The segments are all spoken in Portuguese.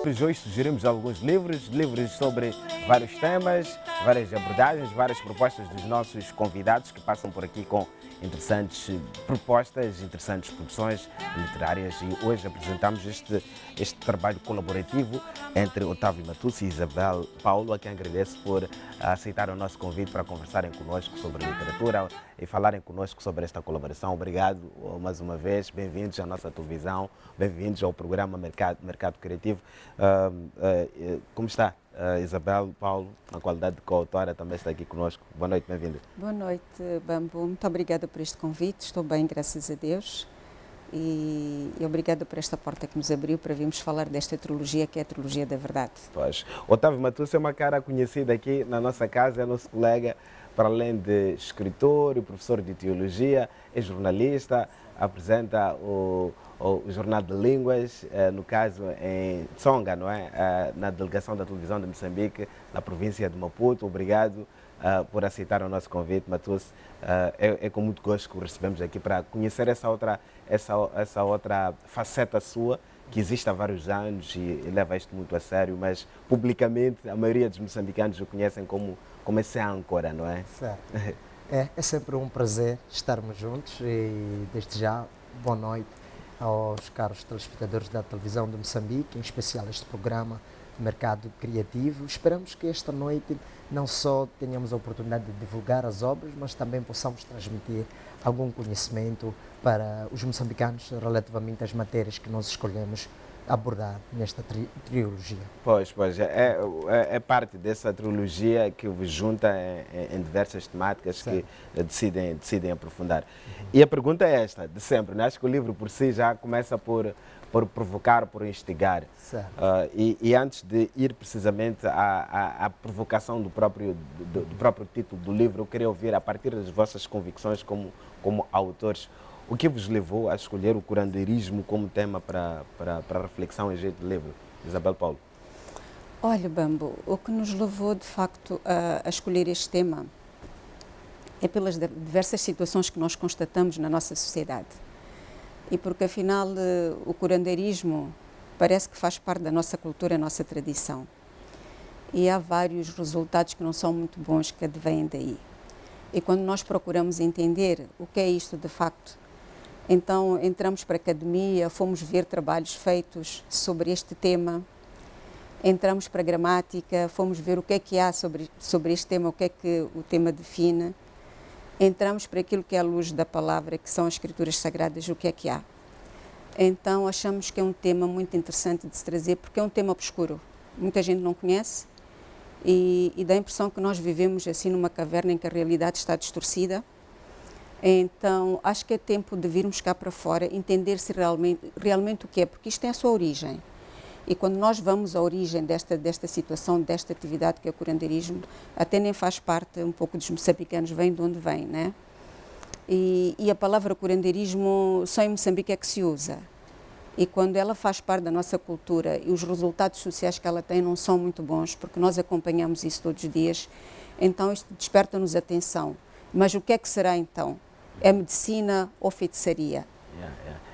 Hoje sugerimos alguns livros sobre vários temas, várias abordagens, várias propostas dos nossos convidados que passam por aqui com interessantes propostas, interessantes produções literárias, e hoje apresentamos este trabalho colaborativo entre Otávio Matussa e Isabel Paulo, a quem agradeço por aceitar o nosso convite para conversarem conosco sobre literatura e falarem conosco sobre esta colaboração. Obrigado mais uma vez, bem-vindos à nossa televisão, bem-vindos ao programa Mercado Criativo. Como está? Isabel Paulo, na qualidade de coautora, também está aqui conosco. Boa noite, bem-vinda. Boa noite, Bambu. Muito obrigada por este convite. Estou bem, graças a Deus. E obrigada por esta porta que nos abriu para virmos falar desta trilogia, que é a trilogia da verdade. Pois. Otávio Matussa é uma cara conhecida aqui na nossa casa, é nosso colega, para além de escritor e professor de teologia, é jornalista, apresenta o Jornal de Línguas, no caso em Tsonga, não é? Na delegação da televisão de Moçambique, na província de Maputo. Obrigado por aceitar o nosso convite, Matussa. É com muito gosto que o recebemos aqui para conhecer essa outra faceta sua, que existe há vários anos e leva isto muito a sério, mas publicamente a maioria dos moçambicanos o conhecem como esse âncora, não é? Certo. É sempre um prazer estarmos juntos e desde já, boa noite aos caros telespectadores da televisão de Moçambique, em especial este programa Mercado Criativo. Esperamos que esta noite não só tenhamos a oportunidade de divulgar as obras, mas também possamos transmitir algum conhecimento para os moçambicanos relativamente às matérias que nós escolhemos abordar nesta trilogia. Pois, é parte dessa trilogia que vos junta em diversas temáticas, certo, que decidem aprofundar. E a pergunta é esta, de sempre, né? Acho que o livro por si já começa por provocar, por instigar. E antes de ir precisamente à provocação do próprio título do livro, eu queria ouvir, a partir das vossas convicções como autores, o que vos levou a escolher o curandeirismo como tema para reflexão em jeito de livro? Isabel Paulo. Olha, Bambo, o que nos levou de facto a escolher este tema é pelas diversas situações que nós constatamos na nossa sociedade. E porque afinal o curandeirismo parece que faz parte da nossa cultura, da nossa tradição. E há vários resultados que não são muito bons que advêm daí. E quando nós procuramos entender o que é isto de facto, então entramos para a academia, fomos ver trabalhos feitos sobre este tema, entramos para a gramática, fomos ver o que há sobre este tema, o que é que o tema define, entramos para aquilo que é a luz da palavra, que são as escrituras sagradas, o que há. Então achamos que é um tema muito interessante de se trazer, porque é um tema obscuro, muita gente não conhece e dá a impressão que nós vivemos assim numa caverna em que a realidade está distorcida. Então, acho que é tempo de virmos cá para fora, entender se realmente o que é, porque isto tem a sua origem. E quando nós vamos à origem desta situação, desta atividade que é o curandeirismo, até nem faz parte um pouco dos moçambicanos, vem de onde vem, né? E a palavra curandeirismo só em Moçambique é que se usa. E quando ela faz parte da nossa cultura e os resultados sociais que ela tem não são muito bons, porque nós acompanhamos isso todos os dias, então isto desperta-nos atenção. Mas o que é que será então? É medicina ou feitiçaria?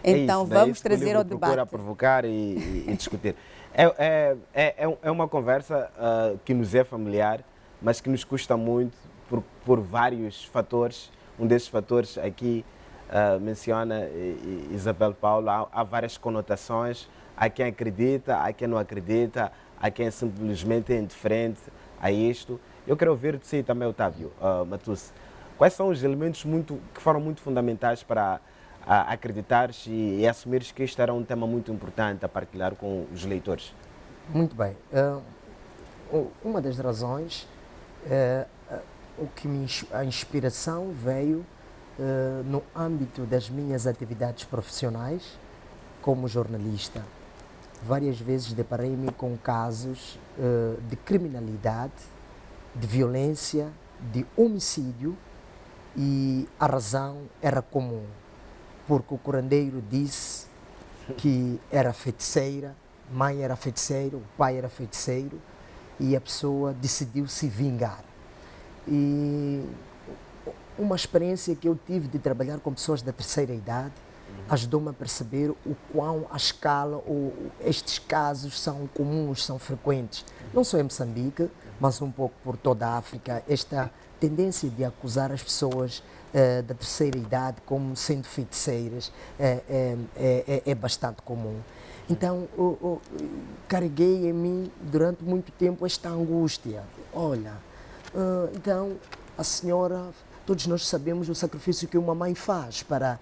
Então vamos trazer ao debate. Procura provocar e discutir. É uma conversa que nos é familiar, mas que nos custa muito por vários fatores. Um desses fatores aqui menciona Isabel Paulo. Há várias conotações. Há quem acredita, há quem não acredita, há quem é simplesmente indiferente a isto. Eu quero ouvir de si também, Otávio Matussa. Quais são os elementos que foram muito fundamentais para acreditares e assumires que este era um tema muito importante a partilhar com os leitores? Muito bem. Uma das razões, a inspiração veio no âmbito das minhas atividades profissionais como jornalista. Várias vezes deparei-me com casos de criminalidade, de violência, de homicídio, e a razão era comum, porque o curandeiro disse que era feiticeira, mãe era feiticeiro, o pai era feiticeiro, e a pessoa decidiu se vingar. E uma experiência que eu tive de trabalhar com pessoas da terceira idade, ajudou-me a perceber o quão a escala, estes casos são comuns, são frequentes, não só em Moçambique, mas um pouco por toda a África. Esta tendência de acusar as pessoas da terceira idade como sendo feiticeiras é bastante comum. Então, carreguei em mim durante muito tempo esta angústia. Olha, então a senhora, todos nós sabemos o sacrifício que uma mãe faz para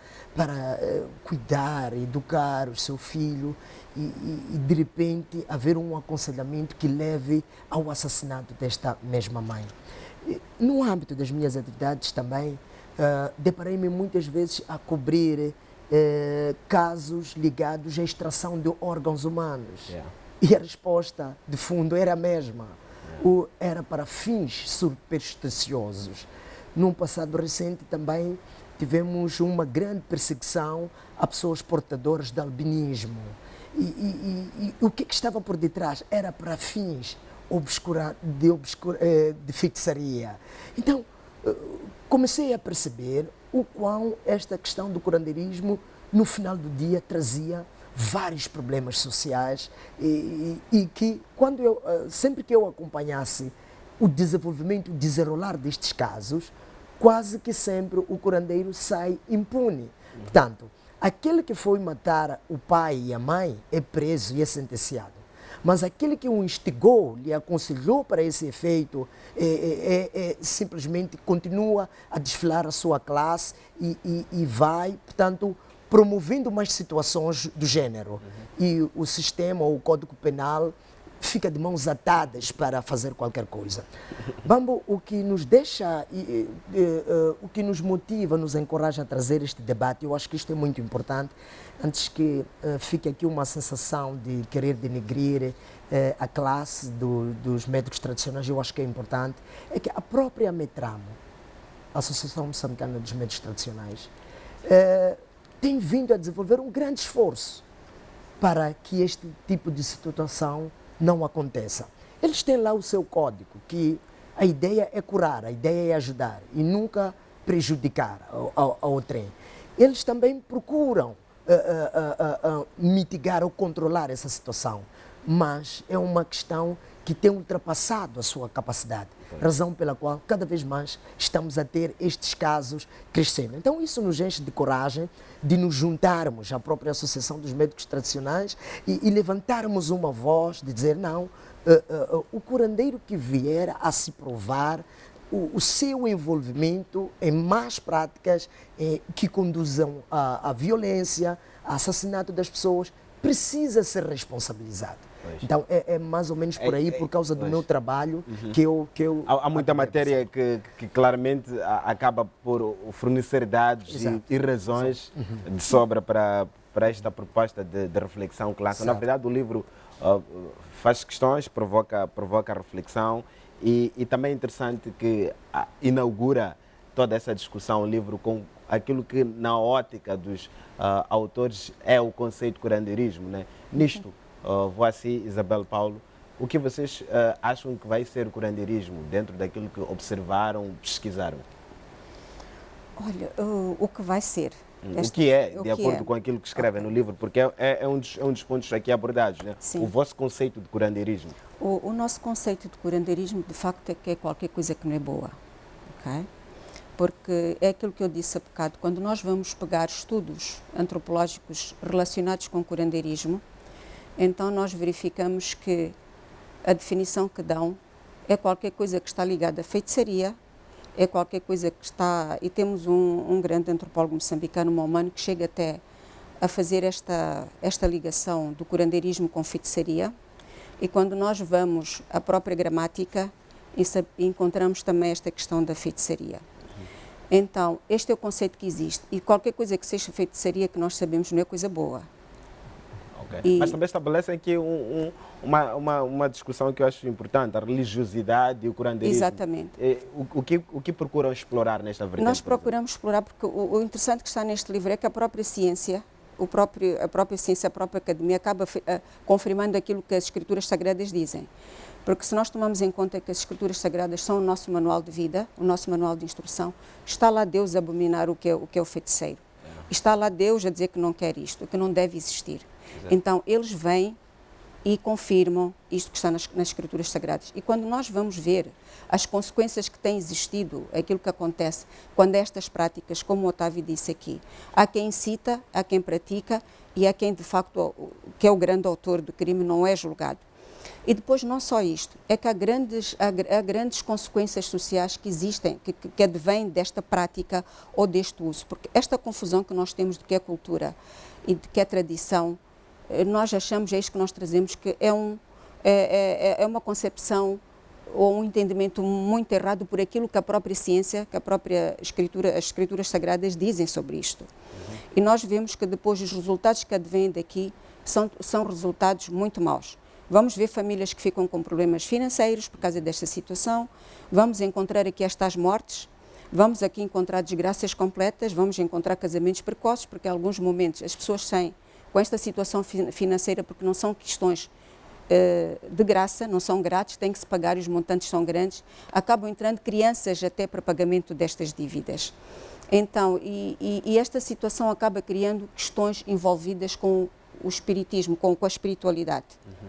cuidar, educar o seu filho e de repente haver um aconselhamento que leve ao assassinato desta mesma mãe. No âmbito das minhas atividades também, deparei-me muitas vezes a cobrir casos ligados à extração de órgãos humanos. E a resposta, de fundo, era a mesma. Era para fins supersticiosos. Num passado recente também tivemos uma grande perseguição a pessoas portadoras de albinismo. E o que estava por detrás? Era para fins de feitiçaria. Então, comecei a perceber o quão esta questão do curandeirismo, no final do dia, trazia vários problemas sociais e que, sempre que eu acompanhasse o desenvolvimento, o desenrolar destes casos, quase que sempre o curandeiro sai impune. Portanto, aquele que foi matar o pai e a mãe é preso e é sentenciado. Mas aquele que o instigou, lhe aconselhou para esse efeito, simplesmente continua a desfilar a sua classe e vai, portanto, promovendo mais situações do gênero. E o sistema, ou o Código Penal, fica de mãos atadas para fazer qualquer coisa. Bambo, o que nos deixa, o que nos motiva, nos encoraja a trazer este debate, eu acho que isto é muito importante, antes que fique aqui uma sensação de querer denegrir a classe dos médicos tradicionais, eu acho que é importante, é que a própria Metramo, a Associação Moçambicana dos Médicos Tradicionais, tem vindo a desenvolver um grande esforço para que este tipo de situação não aconteça. Eles têm lá o seu código, que a ideia é curar, a ideia é ajudar e nunca prejudicar ao trem. Eles também procuram mitigar ou controlar essa situação, mas é uma questão que tem ultrapassado a sua capacidade, razão pela qual cada vez mais estamos a ter estes casos crescendo. Então isso nos enche de coragem de nos juntarmos à própria Associação dos Médicos Tradicionais e levantarmos uma voz de dizer não, o curandeiro que vier a se provar o seu envolvimento em más práticas que conduzam à violência, ao assassinato das pessoas, precisa ser responsabilizado. Então é mais ou menos por aí, por causa do meu trabalho, que eu há muita matéria que claramente acaba por fornecer dados e razões de sobra para esta proposta de reflexão clássica. Na verdade, o livro faz questões, provoca reflexão e também é interessante que inaugura toda essa discussão, o livro, com aquilo que na ótica dos autores é o conceito de curandeirismo, né? Nisto, Voaci, Isabel, Paulo, o que vocês acham que vai ser o curandeirismo dentro daquilo que observaram, pesquisaram? Olha, o que vai ser. O que é, de acordo com aquilo que escrevem no livro, porque é um dos pontos aqui abordados, né? O vosso conceito de curandeirismo. O nosso conceito de curandeirismo, de facto, é que é qualquer coisa que não é boa, ok? Porque é aquilo que eu disse há bocado, quando nós vamos pegar estudos antropológicos relacionados com o curandeirismo, então nós verificamos que a definição que dão é qualquer coisa que está ligada à feitiçaria, é qualquer coisa que está... E temos um grande antropólogo moçambicano, Maumano, que chega até a fazer esta ligação do curandeirismo com feitiçaria. E quando nós vamos à própria gramática, encontramos também esta questão da feitiçaria. Então, este é o conceito que existe. E qualquer coisa que seja feitiçaria, que nós sabemos, não é coisa boa. Okay. Mas também estabelece aqui uma discussão que eu acho importante, a religiosidade e o curandeirismo. Exatamente. O que procuram explorar nesta vertente? Nós procuramos explorar, porque o interessante que está neste livro é que a própria ciência, a própria academia acaba confirmando aquilo que as escrituras sagradas dizem. Porque se nós tomamos em conta que as escrituras sagradas são o nosso manual de vida, o nosso manual de instrução, está lá Deus a abominar o que é o feiticeiro. está lá Deus a dizer que não quer isto, que não deve existir. Exato. Então, eles vêm e confirmam isto que está nas Escrituras Sagradas. E quando nós vamos ver as consequências que têm existido, aquilo que acontece, quando estas práticas, como o Otávio disse aqui, há quem incita, há quem pratica e há quem, de facto, que é o grande autor do crime, não é julgado. E depois não só isto, é que há grandes consequências sociais que existem, que advêm desta prática ou deste uso. Porque esta confusão que nós temos de que é cultura e de que é tradição, nós achamos, é isto que nós trazemos, que é uma concepção ou um entendimento muito errado por aquilo que a própria ciência, que a própria escritura, as escrituras sagradas dizem sobre isto. E nós vemos que depois os resultados que advêm daqui são resultados muito maus. Vamos ver famílias que ficam com problemas financeiros por causa desta situação, vamos encontrar aqui estas mortes, vamos aqui encontrar desgraças completas, vamos encontrar casamentos precoces, porque em alguns momentos as pessoas com esta situação financeira, porque não são questões de graça, não são grátis, têm que se pagar e os montantes são grandes, acabam entrando crianças até para pagamento destas dívidas. Então, e esta situação acaba criando questões envolvidas com o espiritismo, com a espiritualidade,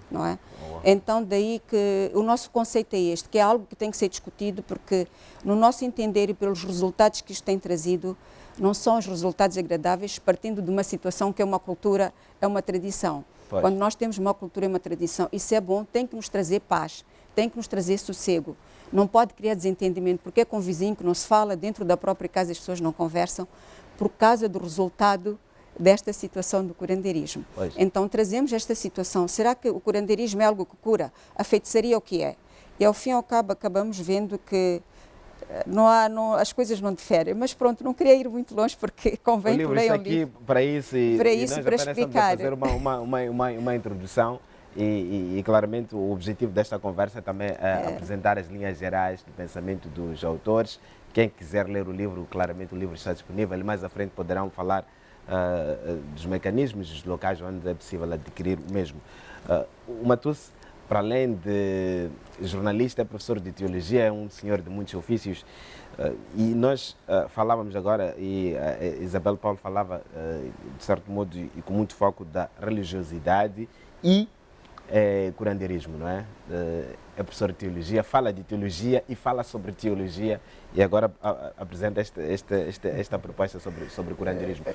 não é? Então, daí que o nosso conceito é este, que é algo que tem que ser discutido, porque no nosso entender e pelos resultados que isto tem trazido, não são os resultados agradáveis, partindo de uma situação que é uma cultura, é uma tradição. Pois. Quando nós temos uma cultura e uma tradição, isso é bom, tem que nos trazer paz, tem que nos trazer sossego. Não pode criar desentendimento, porque é com o vizinho que não se fala, dentro da própria casa as pessoas não conversam, por causa do resultado desta situação do curandeirismo. Pois. Então trazemos esta situação. Será que o curandeirismo é algo que cura? A feitiçaria o que é? E ao fim e ao cabo acabamos vendo que as coisas não diferem, mas pronto, não queria ir muito longe porque convém que leiam o livro. Para isso, para explicar. Fazer uma introdução e claramente o objetivo desta conversa também é apresentar as linhas gerais do pensamento dos autores. Quem quiser ler o livro, claramente o livro está disponível e mais à frente poderão falar dos mecanismos, dos locais onde é possível adquirir o mesmo. O Matusse, para além de jornalista, é professor de teologia, é um senhor de muitos ofícios. E nós falávamos agora, e Isabel Paulo falava, de certo modo, e com muito foco da religiosidade e curandeirismo, não é? É professor de teologia, fala de teologia e fala sobre teologia e agora apresenta esta proposta sobre curandeirismo.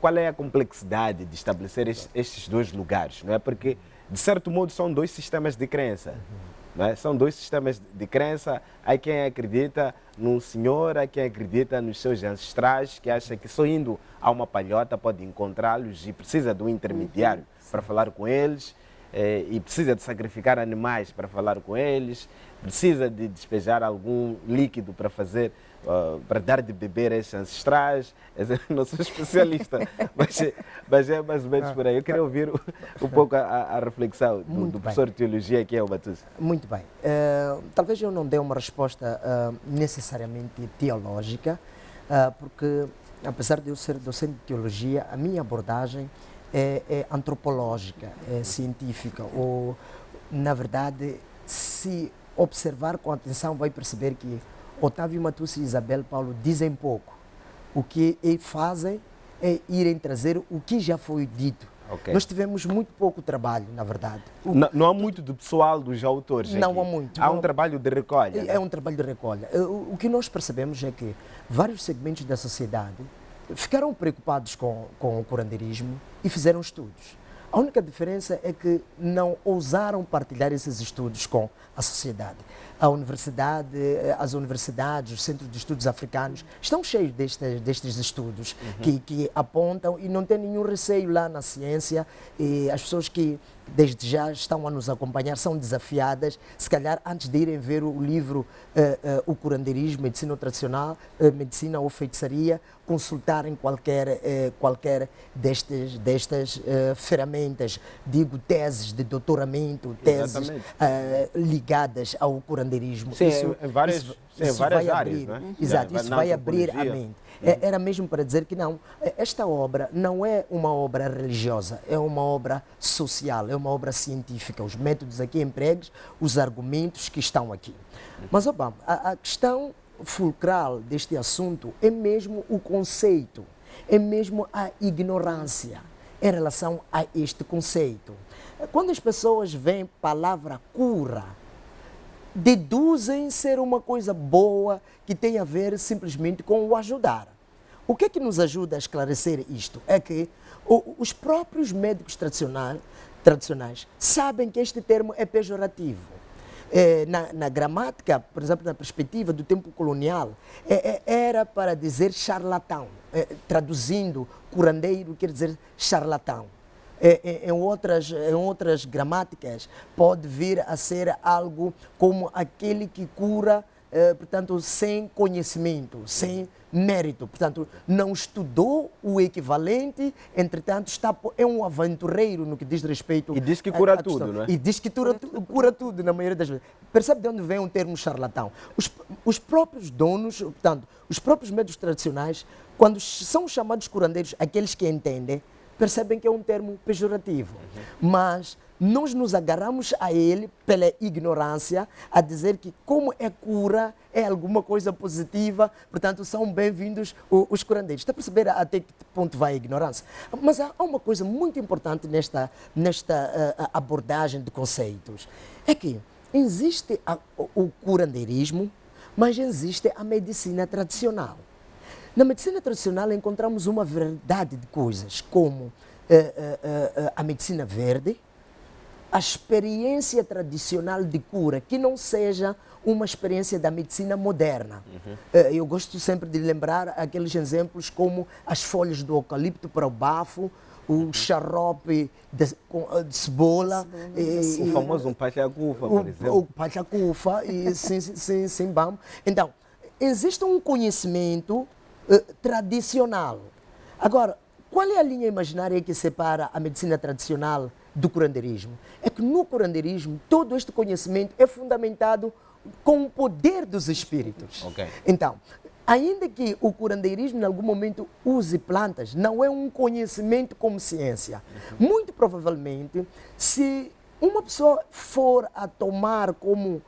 Qual é a complexidade de estabelecer estes dois lugares, não é? Porque de certo modo são dois sistemas de crença, não é? São dois sistemas de crença. Há quem acredita num senhor, há quem acredita nos seus ancestrais, que acha que só indo a uma palhota pode encontrá-los e precisa de um intermediário para falar com eles, e precisa de sacrificar animais para falar com eles, precisa de despejar algum líquido para fazer, para dar de beber a esses ancestrais. Eu não sou especialista, mas é mais ou menos por aí. Eu queria ouvir um pouco a reflexão do professor de teologia, que é o Matusse. Muito bem. Talvez eu não dê uma resposta necessariamente teológica, porque apesar de eu ser docente de teologia, a minha abordagem é antropológica, é científica, ou, na verdade, se observar com atenção, vai perceber que Otávio Matusse e Isabel Paulo dizem pouco. O que eles fazem é irem trazer o que já foi dito. Okay. Nós tivemos muito pouco trabalho, na verdade. Não há muito do pessoal dos autores. Não há muito. Há um trabalho de recolha. É um trabalho de recolha. O que nós percebemos é que vários segmentos da sociedade ficaram preocupados com o curandeirismo e fizeram estudos. A única diferença é que não ousaram partilhar esses estudos com a sociedade. As universidades, os centros de estudos africanos estão cheios destes estudos que apontam e não tem nenhum receio lá na ciência, e as pessoas que desde já estão a nos acompanhar são desafiadas, se calhar antes de irem ver o livro O Curandeirismo, Medicina Tradicional, Medicina ou Feitiçaria, consultarem qualquer destas ferramentas, digo teses de doutoramento, teses ligadas ao curandeirismo. Sim, isso, várias vai áreas, abrir, não é? Exato, isso vai abrir a mente. Era mesmo para dizer que não, esta obra não é uma obra religiosa, é uma obra social, é uma obra científica. Os métodos aqui empregues, os argumentos que estão aqui. Mas, Obama, a questão fulcral deste assunto é mesmo o conceito, é mesmo a ignorância em relação a este conceito. Quando as pessoas veem a palavra cura, deduzem ser uma coisa boa que tem a ver simplesmente com o ajudar. O que é que nos ajuda a esclarecer isto? É que os próprios médicos tradicionais sabem que este termo é pejorativo. Na gramática, por exemplo, na perspectiva do tempo colonial, era para dizer charlatão. Traduzindo, curandeiro quer dizer charlatão. Em outras gramáticas, pode vir a ser algo como aquele que cura, portanto, sem conhecimento, sem mérito. Portanto, não estudou o equivalente, entretanto, é um aventureiro no que diz respeito... E diz que cura tudo, não é? E diz que cura tudo, na maioria das vezes. Percebe de onde vem o termo charlatão? Os próprios donos, portanto, os próprios médicos tradicionais, quando são chamados curandeiros, aqueles que entendem, percebem que é um termo pejorativo. Mas nós nos agarramos a ele pela ignorância, a dizer que como é cura, é alguma coisa positiva, portanto são bem-vindos os curandeiros. Está a perceber até que ponto vai a ignorância? Mas há uma coisa muito importante nesta abordagem de conceitos, é que existe o curandeirismo, mas existe a medicina tradicional. Na medicina tradicional encontramos uma verdade de coisas, como a medicina verde, a experiência tradicional de cura, que não seja uma experiência da medicina moderna. Eu gosto sempre de lembrar aqueles exemplos como as folhas do eucalipto para o bafo, o xarope de cebola. O famoso pachacufa, por exemplo. O pachacufa, e sim, vamos. Então, existe um conhecimento tradicional. Agora, qual é a linha imaginária que separa a medicina tradicional do curandeirismo? É que no curandeirismo todo este conhecimento é fundamentado com o poder dos espíritos. Okay. Então, ainda que o curandeirismo em algum momento use plantas, não é um conhecimento como ciência. Muito provavelmente, se uma pessoa for a tomar como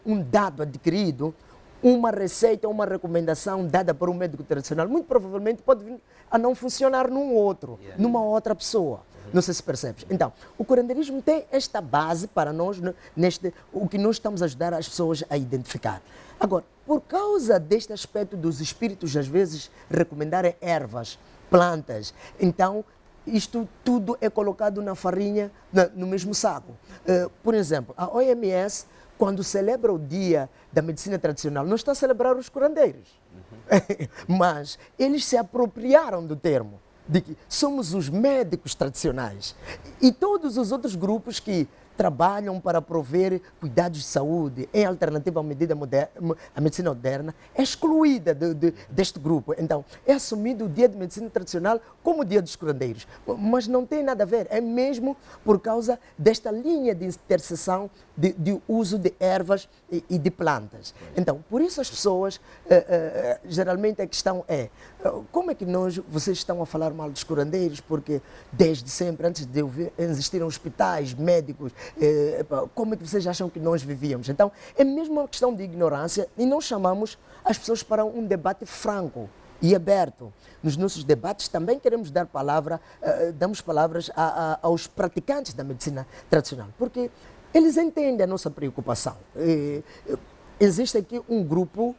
um dado adquirido, uma receita, uma recomendação dada por um médico tradicional, muito provavelmente pode vir a não funcionar numa outra pessoa. Não sei se percebes. Então, o curandeirismo tem esta base para nós, o que nós estamos a ajudar as pessoas a identificar. Agora, por causa deste aspecto dos espíritos, às vezes, recomendarem ervas, plantas, então, isto tudo é colocado na farinha, no mesmo saco. Por exemplo, a OMS, quando celebra o Dia da Medicina Tradicional, não está a celebrar os curandeiros. Mas eles se apropriaram do termo, de que somos os médicos tradicionais. E todos os outros grupos que trabalham para prover cuidados de saúde em alternativa à medicina moderna, é excluída deste grupo. Então, é assumido o Dia de Medicina Tradicional como o Dia dos Curandeiros. Mas não tem nada a ver, é mesmo por causa desta linha de interseção de uso de ervas e de plantas. Então, por isso as pessoas, geralmente a questão é, como é que vocês estão a falar mal dos curandeiros? Porque desde sempre, antes de existirem hospitais, médicos, como é que vocês acham que nós vivíamos? Então, é mesmo uma questão de ignorância e nós chamamos as pessoas para um debate franco e aberto. Nos nossos debates também queremos dar damos palavras aos praticantes da medicina tradicional, porque eles entendem a nossa preocupação. Existe aqui um grupo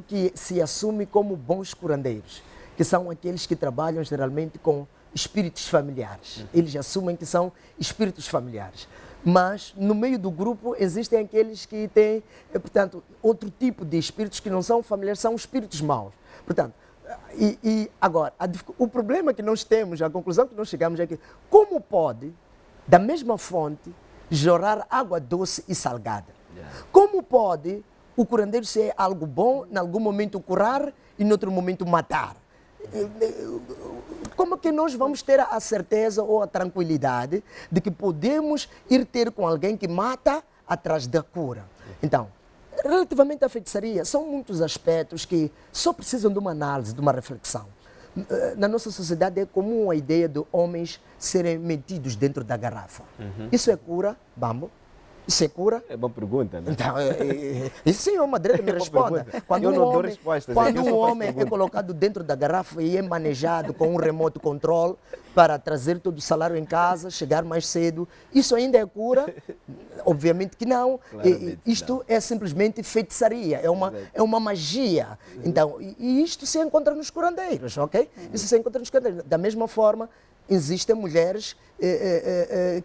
que se assume como bons curandeiros, que são aqueles que trabalham geralmente com espíritos familiares. Eles assumem que são espíritos familiares. Mas no meio do grupo existem aqueles que têm, portanto, outro tipo de espíritos que não são familiares, são espíritos maus. Portanto, agora, o problema que nós temos, a conclusão que nós chegamos é que como pode, da mesma fonte, jorrar água doce e salgada? Como pode o curandeiro ser algo bom, em algum momento curar e em outro momento matar? Como que nós vamos ter a certeza ou a tranquilidade de que podemos ir ter com alguém que mata atrás da cura? Então, relativamente à feitiçaria, são muitos aspectos que só precisam de uma análise, de uma reflexão. Na nossa sociedade é comum a ideia de homens serem metidos dentro da garrafa. Isso é cura, vamos? Isso é cura? É uma pergunta, né? Então, isso sim é uma direita, me responda. Eu não dou respostas, Quando eu só um faço homem é perguntas. colocado dentro da garrafa e é manejado com um remote control para trazer todo o salário em casa, chegar mais cedo, isso ainda é cura? Obviamente que não. Claramente Isto não. é simplesmente feitiçaria, é uma magia. Então, e isto se encontra nos curandeiros, ok? Isso se encontra nos curandeiros. Da mesma forma, existem mulheres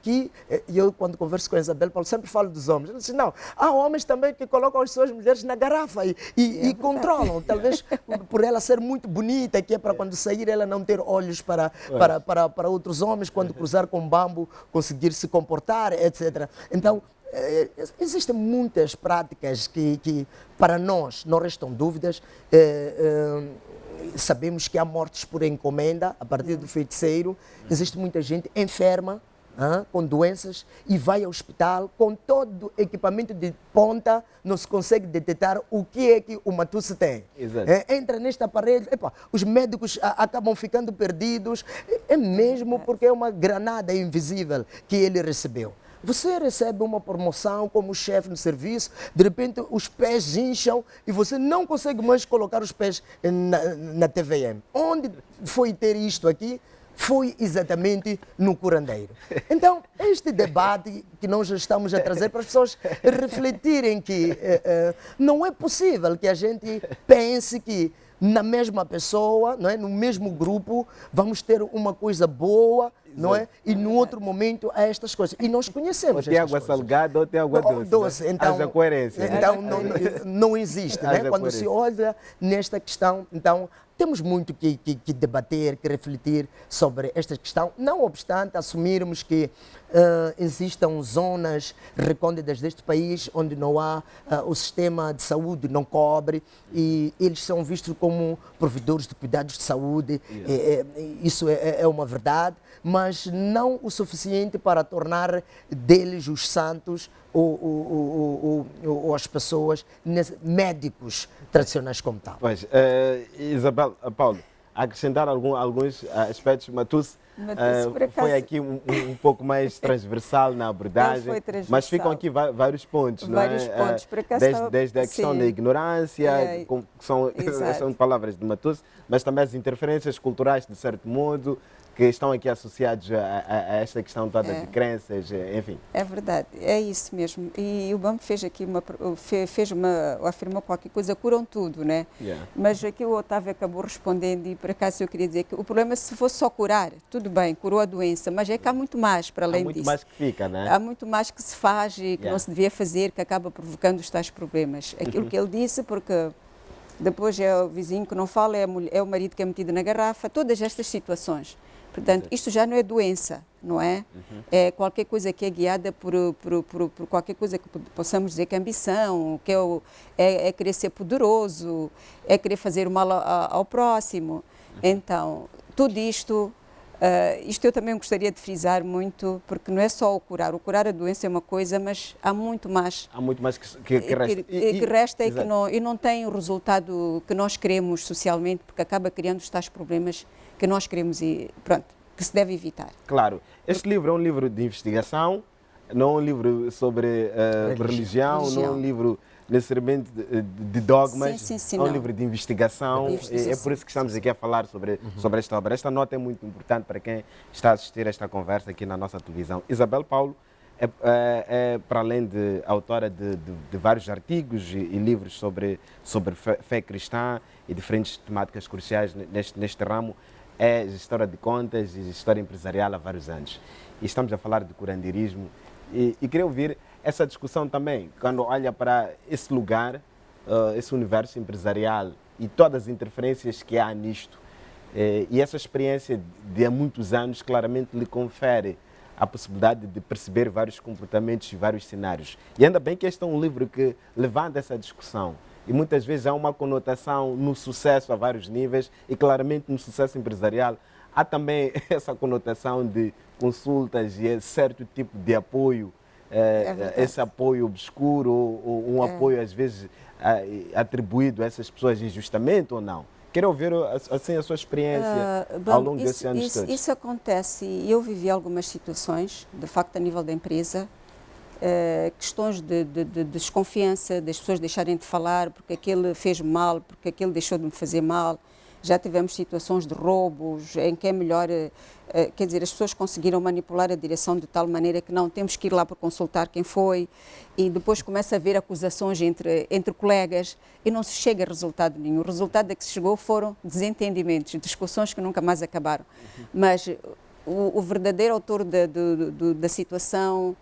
que, eu quando converso com a Isabel Paulo, sempre falo dos homens. Eu disse, não, há homens também que colocam as suas mulheres na garrafa e controlam, talvez por ela ser muito bonita, que é para quando sair ela não ter olhos para outros homens, quando cruzar com bambo conseguir se comportar, etc. Então, existem muitas práticas que para nós não restam dúvidas. Sabemos que há mortes por encomenda a partir do feiticeiro. Existe muita gente enferma, com doenças, e vai ao hospital com todo o equipamento de ponta, não se consegue detectar o que é que o Matusse tem. Exato. Entra neste aparelho, os médicos acabam ficando perdidos, é mesmo porque é uma granada invisível que ele recebeu. Você recebe uma promoção como chefe no serviço, de repente os pés incham e você não consegue mais colocar os pés na TVM. Onde foi ter isto aqui? Foi exatamente no curandeiro. Então, este debate que nós já estamos a trazer para as pessoas refletirem que não é possível que a gente pense que na mesma pessoa, não é? No mesmo grupo, vamos ter uma coisa boa, não é? E no outro momento há estas coisas. E nós conhecemos Ou tem estas água coisas. salgada ou tem água doce. Né? Então, Haja coerência. então não existe. Né? Haja Quando se coerência. olha nesta questão, então temos muito que debater, que refletir sobre esta questão, não obstante assumirmos que existam zonas recônditas deste país onde não há, o sistema de saúde não cobre e eles são vistos como provedores de cuidados de saúde. Isso é uma verdade, mas não o suficiente para tornar deles os santos ou as pessoas médicos tradicionais como tal. Pois, Isabel, Paulo, acrescentar alguns aspectos, Matusse por acaso, foi aqui um pouco mais transversal na abordagem, foi transversal. mas ficam aqui vários pontos, Vários não é? pontos, por acaso Desde a questão sim. da ignorância, que são Exato. palavras de Matusse, mas também as interferências culturais, de certo modo, que estão aqui associados a esta questão toda de crenças, enfim. É verdade, é isso mesmo. E o Bambo fez aqui afirmou qualquer coisa, curam tudo, né? Yeah. Mas aqui o Otávio acabou respondendo e por acaso eu queria dizer que o problema é se fosse só curar, tudo bem, curou a doença, mas é que há muito mais para além Há muito disso. mais que fica, né? Há muito mais que se faz e que não se devia fazer, que acaba provocando os tais problemas. Aquilo que ele disse, porque depois é o vizinho que não fala, é o marido que é metido na garrafa, todas estas situações. Portanto, isto já não é doença, não é? É qualquer coisa que é guiada por qualquer coisa que possamos dizer que é ambição, que é querer ser poderoso, é querer fazer o mal ao próximo. Então, tudo isto, isto eu também gostaria de frisar muito, porque não é só o curar a doença é uma coisa, mas há muito mais. Há muito mais que resta. Que resta e não tem o resultado que nós queremos socialmente, porque acaba criando os tais problemas que nós queremos e pronto, que se deve evitar. Claro, este livro é um livro de investigação, não é um livro sobre religião, não é um livro necessariamente de dogmas, sim, é um não. livro de investigação. É por isso que estamos aqui a falar sobre esta obra. Esta nota é muito importante para quem está a assistir a esta conversa aqui na nossa televisão. Isabel Paulo para além de autora de vários artigos e livros sobre fé cristã e diferentes temáticas cruciais neste ramo, é gestora de contas e gestora empresarial há vários anos. E estamos a falar de curandeirismo e queria ouvir essa discussão também, quando olha para esse lugar, esse universo empresarial e todas as interferências que há nisto. E essa experiência de há muitos anos claramente lhe confere a possibilidade de perceber vários comportamentos e vários cenários. E ainda bem que este é um livro que levanta essa discussão. E muitas vezes há uma conotação no sucesso a vários níveis e claramente no sucesso empresarial há também essa conotação de consultas e certo tipo de apoio, esse apoio obscuro ou um apoio às vezes atribuído a essas pessoas injustamente ou não. Quero ouvir assim, a sua experiência ao longo desses anos todos. Isso acontece e eu vivi algumas situações, de facto a nível da empresa, questões de desconfiança, das pessoas deixarem de falar porque aquele fez mal, porque aquele deixou de me fazer mal. Já tivemos situações de roubos em que é melhor, quer dizer, as pessoas conseguiram manipular a direção de tal maneira que não temos que ir lá para consultar quem foi, e depois começa a haver acusações entre colegas e não se chega a resultado nenhum. O resultado a que se chegou foram desentendimentos, discussões que nunca mais acabaram. Mas o verdadeiro autor da situação,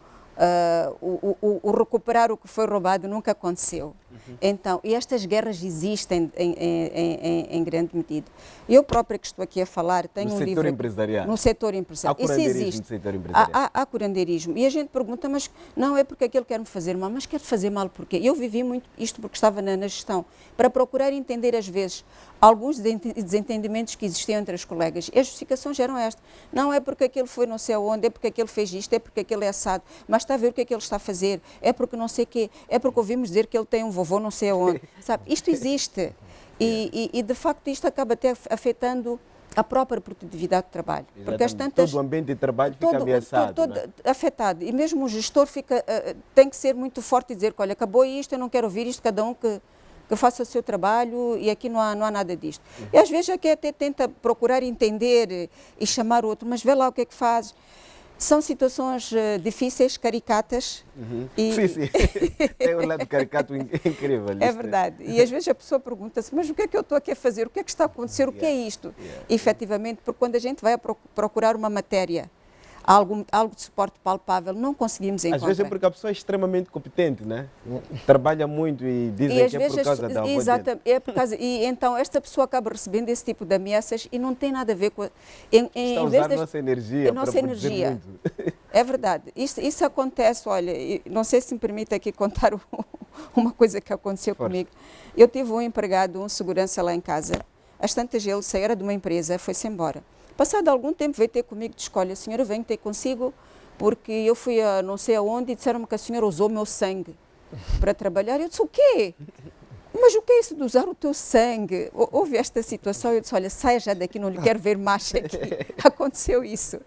o recuperar o que foi roubado nunca aconteceu. Então, e estas guerras existem em grande medida. Eu própria que estou aqui a falar, tenho um livro... No setor empresarial? No setor empresarial. Há curandeirismo no setor empresarial? Há curandeirismo. E a gente pergunta, mas não é porque aquele quer me fazer mal, mas quer fazer mal porquê? Eu vivi muito isto porque estava na gestão, para procurar entender às vezes alguns desentendimentos que existiam entre os colegas. E as justificações eram estas. Não é porque aquele foi não sei aonde, é porque aquele fez isto, é porque aquele é assado, mas está a ver o que é que ele está a fazer, é porque não sei o quê, é porque ouvimos dizer que ele tem um vovô não sei aonde. Sabe? Isto existe. E de facto isto acaba até afetando a própria produtividade do trabalho. Porque as tantas, todo o ambiente de trabalho fica ameaçado. Todo afetado. E mesmo o gestor tem que ser muito forte e dizer que, olha, acabou isto, eu não quero ouvir isto, cada um que faça o seu trabalho e aqui não há nada disto. E às vezes aqui até tenta procurar entender e chamar o outro, mas vê lá o que é que faz. São situações difíceis, caricatas. Sim. Tem um lado caricato incrível. É verdade. E às vezes a pessoa pergunta-se, mas o que é que eu estou aqui a fazer? O que é que está a acontecer? O que é isto? E, efetivamente, porque quando a gente vai procurar uma matéria, algo de suporte palpável, não conseguimos encontrar. Às vezes é porque a pessoa é extremamente competente, né? Trabalha muito e dizem que é por causa da exatamente, é por causa. E então esta pessoa acaba recebendo esse tipo de ameaças e não tem nada a ver com... Está a usar nossa energia para produzir muito. É verdade. Isso acontece, olha, não sei se me permite aqui contar uma coisa que aconteceu comigo. Eu tive um empregado, um segurança lá em casa, às tantas ele saíra de uma empresa, foi-se embora. Passado algum tempo veio ter comigo de escolha, senhora, venho ter consigo porque eu fui a não sei aonde e disseram-me que a senhora usou meu sangue para trabalhar. Eu disse, o quê? Mas o que é isso de usar o teu sangue? Houve esta situação, eu disse, olha, saia já daqui, não lhe quero ver mais aqui. Aconteceu isso.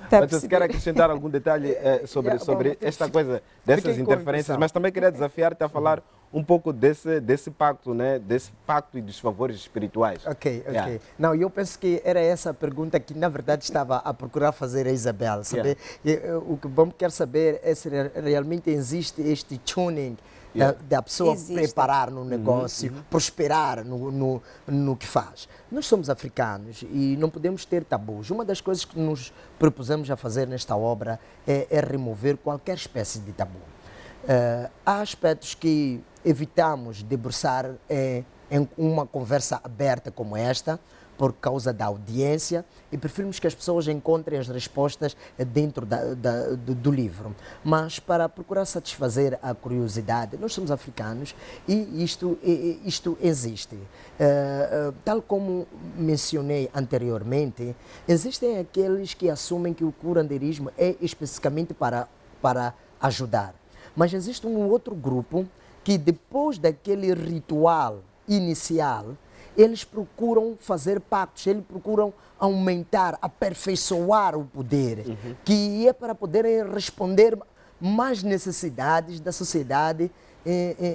Mas você quer acrescentar algum detalhe sobre esta coisa, dessas interferências, mas também queria desafiar-te a falar um pouco desse pacto, né? Desse pacto e dos favores espirituais. Ok. Não, eu penso que era essa a pergunta que, na verdade, estava a procurar fazer a Isabel. Saber? O que vamos quer saber é se realmente existe este tuning da pessoa preparar no negócio, prosperar no que faz. Nós somos africanos e não podemos ter tabus. Uma das coisas que nos propusemos a fazer nesta obra é remover qualquer espécie de tabu. Há aspectos que evitamos debruçar em uma conversa aberta como esta, por causa da audiência, e preferimos que as pessoas encontrem as respostas dentro do livro. Mas para procurar satisfazer a curiosidade, nós somos africanos e isto existe. Tal como mencionei anteriormente, existem aqueles que assumem que o curandeirismo é especificamente para ajudar. Mas existe um outro grupo que depois daquele ritual inicial, eles procuram fazer pactos, eles procuram aumentar, aperfeiçoar o poder, que é para poderem responder mais necessidades da sociedade,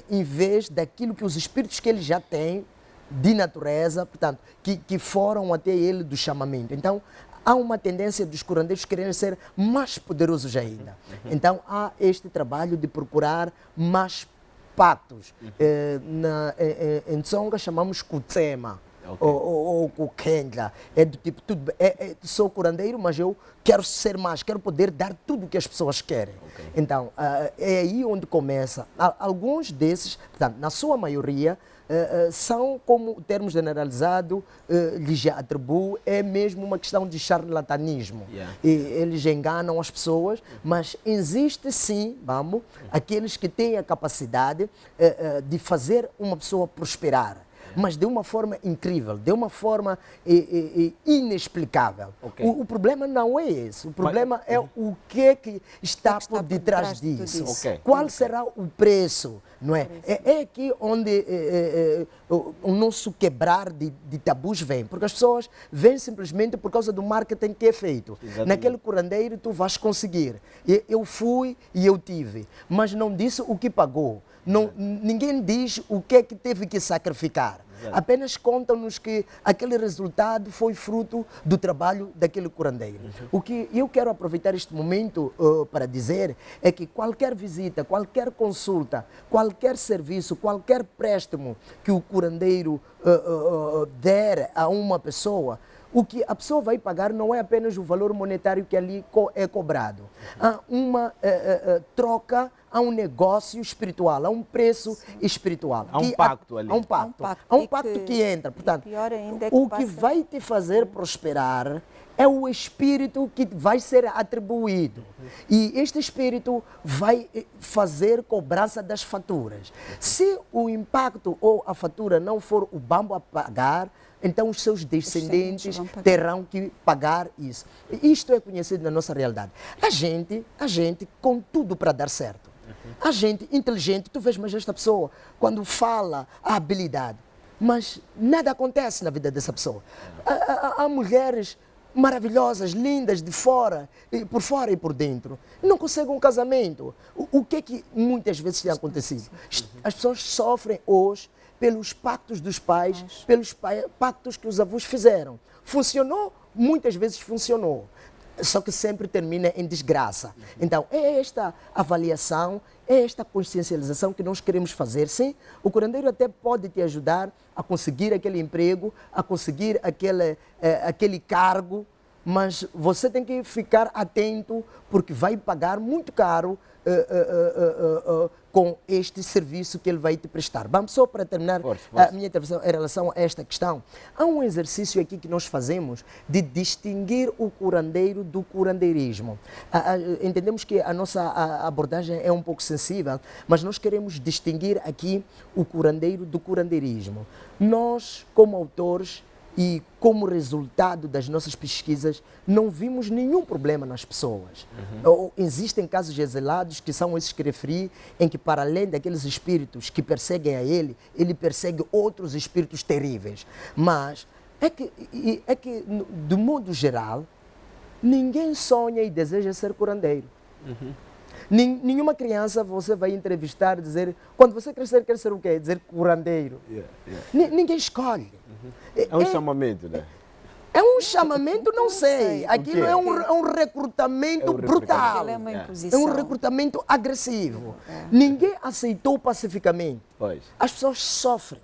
em vez daquilo que os espíritos que eles já têm de natureza, portanto, que foram até ele do chamamento. Então, há uma tendência dos curandeiros quererem ser mais poderosos ainda. Então, há este trabalho de procurar mais pactos. Em Tsonga chamamos Kutsema ou Kukendla. É do tipo, sou curandeiro, mas eu quero ser mais, quero poder dar tudo o que as pessoas querem. Então, é aí onde começa. Alguns desses, portanto, na sua maioria, são, como o termo generalizado lhes atribui, é mesmo uma questão de charlatanismo. E eles enganam as pessoas, mas existe sim, aqueles que têm a capacidade de fazer uma pessoa prosperar. mas de uma forma incrível, de uma forma inexplicável. Ok. O problema não é esse, o problema é o que está por detrás disso. Ok. Qual será o preço? Não é? É aqui onde o nosso quebrar de tabus vem, porque as pessoas vêm simplesmente por causa do marketing que é feito. Exatamente. Naquele curandeiro tu vais conseguir. Eu fui e eu tive, mas não disse o que pagou. Não, ninguém diz o que é que teve que sacrificar. Exato. Apenas contam-nos que aquele resultado foi fruto do trabalho daquele curandeiro. O que eu quero aproveitar este momento para dizer é que qualquer visita, qualquer consulta, qualquer serviço, qualquer préstimo que o curandeiro der a uma pessoa, o que a pessoa vai pagar não é apenas o valor monetário que ali é cobrado. Há uma troca, há um negócio espiritual, há um preço espiritual. Há um pacto ali. Há um pacto. pacto. Há um E pacto que- que entra. Portanto, pior ainda é que o que passa- vai te fazer prosperar é o espírito que vai ser atribuído. E este espírito vai fazer cobrança das faturas. Se o impacto ou a fatura não for o bambo a pagar, então os seus descendentes vão pagar. terão que pagar isso. Isto é conhecido na nossa realidade. A gente com tudo para dar certo. A gente inteligente, tu vês, mas esta pessoa, quando fala a habilidade, mas nada acontece na vida dessa pessoa. Há mulheres maravilhosas, lindas de fora, por fora e por dentro. Não conseguem um casamento. O que é que muitas vezes tem acontecido? As pessoas sofrem hoje pelos pactos dos pais, pelos pactos que os avós fizeram. Funcionou? Muitas vezes funcionou. Só que sempre termina em desgraça. Então, é esta avaliação, é esta consciencialização que nós queremos fazer. Sim, o curandeiro até pode te ajudar a conseguir aquele emprego, a conseguir aquele cargo, mas você tem que ficar atento, porque vai pagar muito caro com este serviço que ele vai te prestar. Vamos só para terminar a minha intervenção em relação a esta questão. Há um exercício aqui que nós fazemos de distinguir o curandeiro do curandeirismo. Entendemos que a nossa abordagem é um pouco sensível, mas nós queremos distinguir aqui o curandeiro do curandeirismo. Nós, como autores, e como resultado das nossas pesquisas, não vimos nenhum problema nas pessoas. Existem casos isolados, que são esses que referi, em que para além daqueles espíritos que perseguem a ele persegue outros espíritos terríveis. Mas é que do modo geral, ninguém sonha e deseja ser curandeiro. Nenhuma criança você vai entrevistar e dizer, quando você crescer, quer ser o quê? Dizer curandeiro. Ninguém escolhe. É um chamamento, né? É um chamamento, não sei. Aquilo quê? é um recrutamento brutal. Aquilo é uma É imposição. um recrutamento agressivo. Ninguém aceitou pacificamente. Pois. As pessoas sofrem.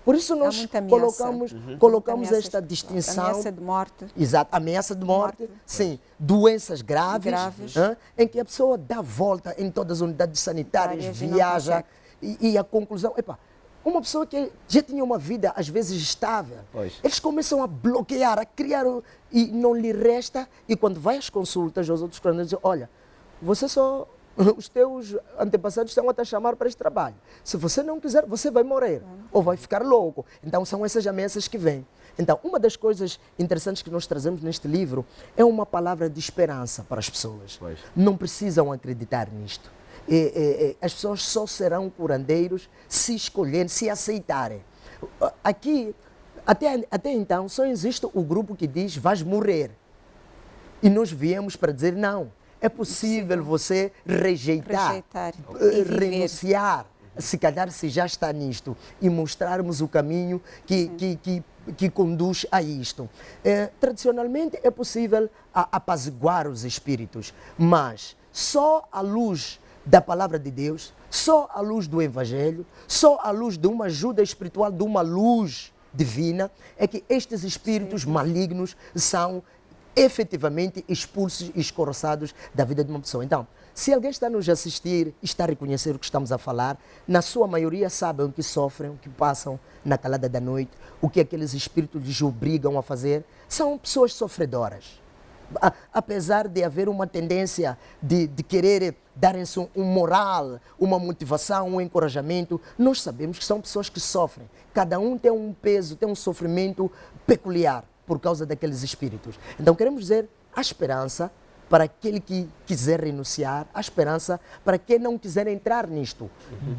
Por isso nós muita ameaça. colocamos Ameaças- esta distinção. Ameaça de morte. Exato, ameaça de morte, Morte. sim. Doenças graves, Graves. em que a pessoa dá volta em todas as unidades sanitárias, Várias e não viaja, e a conclusão, uma pessoa que já tinha uma vida, às vezes, estável, Pois. eles começam a bloquear, a criar, e não lhe resta, e quando vai às consultas aos outros curandeiros, dizem, olha, os teus antepassados estão a te chamar para este trabalho. Se você não quiser, você vai morrer, ou vai ficar louco. Então, são essas ameaças que vêm. Então, uma das coisas interessantes que nós trazemos neste livro é uma palavra de esperança para as pessoas. Pois. Não precisam acreditar nisto. As pessoas só serão curandeiros se escolherem, se aceitarem. Aqui, até então, só existe o grupo que diz, vais morrer. E nós viemos para dizer, não, é possível você rejeitar, E viver. renunciar, se calhar se já está nisto, e mostrarmos o caminho que conduz a isto. Tradicionalmente é possível apaziguar os espíritos, mas só à luz da palavra de Deus, só à luz do Evangelho, só à luz de uma ajuda espiritual, de uma luz divina, é que estes espíritos malignos são efetivamente expulsos e escorçados da vida de uma pessoa. Então, se alguém está a nos assistir e está a reconhecer o que estamos a falar, na sua maioria sabem o que sofrem, o que passam na calada da noite, o que aqueles espíritos lhes obrigam a fazer. São pessoas sofredoras. Apesar de haver uma tendência de querer darem-se um moral, uma motivação, um encorajamento, nós sabemos que são pessoas que sofrem. Cada um tem um peso, tem um sofrimento peculiar por causa daqueles espíritos. Então queremos dizer, há esperança para aquele que quiser renunciar, há esperança para quem não quiser entrar nisto,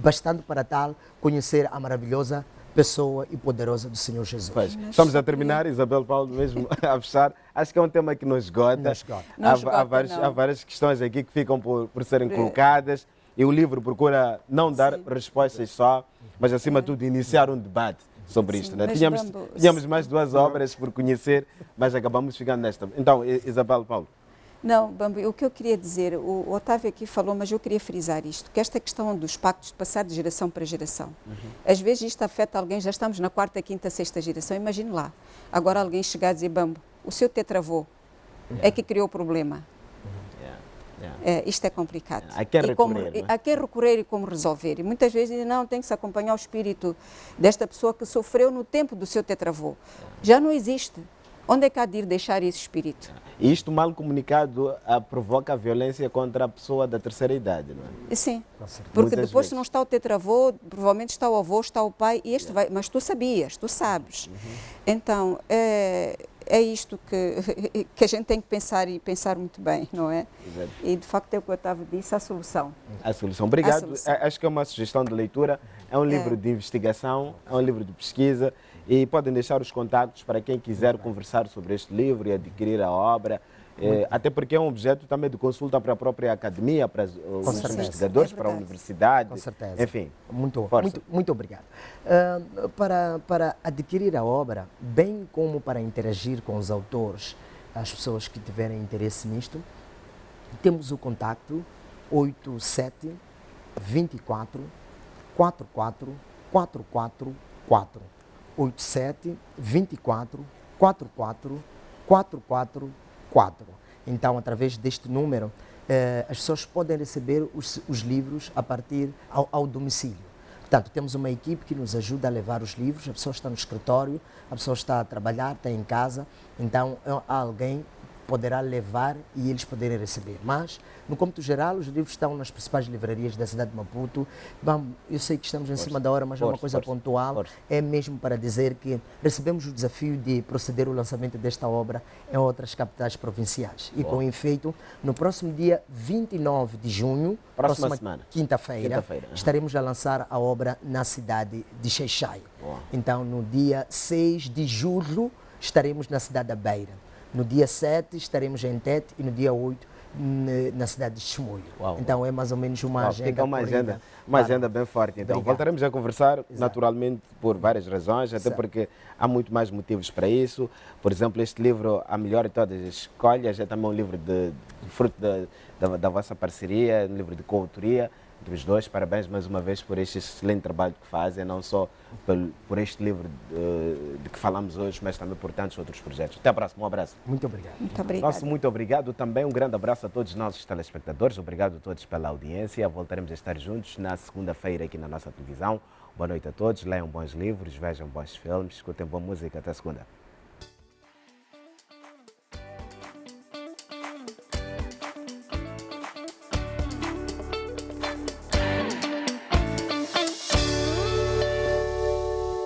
bastando para tal conhecer a maravilhosa pessoa e poderosa do Senhor Jesus. Pois, estamos a terminar, Isabel Paulo, mesmo a fechar. Acho que é um tema que nos esgota. Não esgota. Não esgota, Há várias questões aqui que ficam por serem colocadas e o livro procura não dar respostas só, mas acima de tudo iniciar um debate sobre isto. Né? mas Tínhamos mais 2 obras por conhecer, mas acabamos ficando nesta. Então, Isabel Paulo. Não, Bambi, o que eu queria dizer, o Otávio aqui falou, mas eu queria frisar isto, que esta questão dos pactos de passar de geração para geração, às vezes isto afeta alguém, já estamos na 4ª, 5ª, 6ª geração, imagine lá, agora alguém chegar a dizer, Bambo, o seu tetravô é que criou o problema. Isto é complicado. Há quem recorrer, há quem recorrer e como resolver. E muitas vezes dizem, não, tem que se acompanhar o espírito desta pessoa que sofreu no tempo do seu tetravô. Já não existe. Onde é que há de ir deixar esse espírito? E isto mal comunicado provoca a violência contra a pessoa da terceira idade, não é? Sim, porque Muitas depois vezes. se não está o tetravô, provavelmente está o avô, está o pai, e este vai, mas tu sabias, tu sabes. Então, é isto que a gente tem que pensar e pensar muito bem, não é? Exato. E de facto é o que o Otávio disse, a solução. A solução. Obrigado. A solução. Acho que é uma sugestão de leitura. É um livro de investigação, é um livro de pesquisa e podem deixar os contactos para quem quiser conversar sobre este livro e adquirir a obra. Até porque é um objeto também de consulta para a própria academia, para os certeza. investigadores, para a universidade. Com certeza. Enfim, Muito obrigado. Para adquirir a obra, bem como para interagir com os autores, as pessoas que tiverem interesse nisto, temos o contacto 87 24 44 444 87 24 44 444. Então, através deste número, as pessoas podem receber os livros a partir ao domicílio. Portanto, temos uma equipe que nos ajuda a levar os livros, a pessoa está no escritório, a pessoa está a trabalhar, está em casa, então alguém poderá levar e eles poderem receber. Mas, no cômputo geral, os livros estão nas principais livrarias da cidade de Maputo. Bom, eu sei que estamos em cima da hora, mas é uma coisa pontual. É mesmo para dizer que recebemos o desafio de proceder ao lançamento desta obra em outras capitais provinciais. E com efeito, no próximo dia 29 de junho, próxima semana, quinta-feira, estaremos a lançar a obra na cidade de Xai-Xai. Então, no dia 6 de julho, estaremos na cidade da Beira. No dia 7 estaremos em Tete e no dia 8 na cidade de Chimoio. Então é mais ou menos uma agenda. Fica uma agenda bem forte. Então voltaremos a conversar naturalmente por várias razões, até porque há muito mais motivos para isso. Por exemplo, este livro, A Melhor de Todas as Escolhas, é também um livro de fruto da vossa parceria, um livro de coautoria dos dois. Parabéns mais uma vez por este excelente trabalho que fazem, não só por este livro de que falamos hoje, mas também por tantos outros projetos. Até a próxima, um abraço. Muito obrigado. Muito obrigado. Nosso muito obrigado também, um grande abraço a todos os nossos telespectadores, obrigado a todos pela audiência, voltaremos a estar juntos na segunda-feira aqui na nossa televisão. Boa noite a todos, leiam bons livros, vejam bons filmes, escutem boa música, até segunda.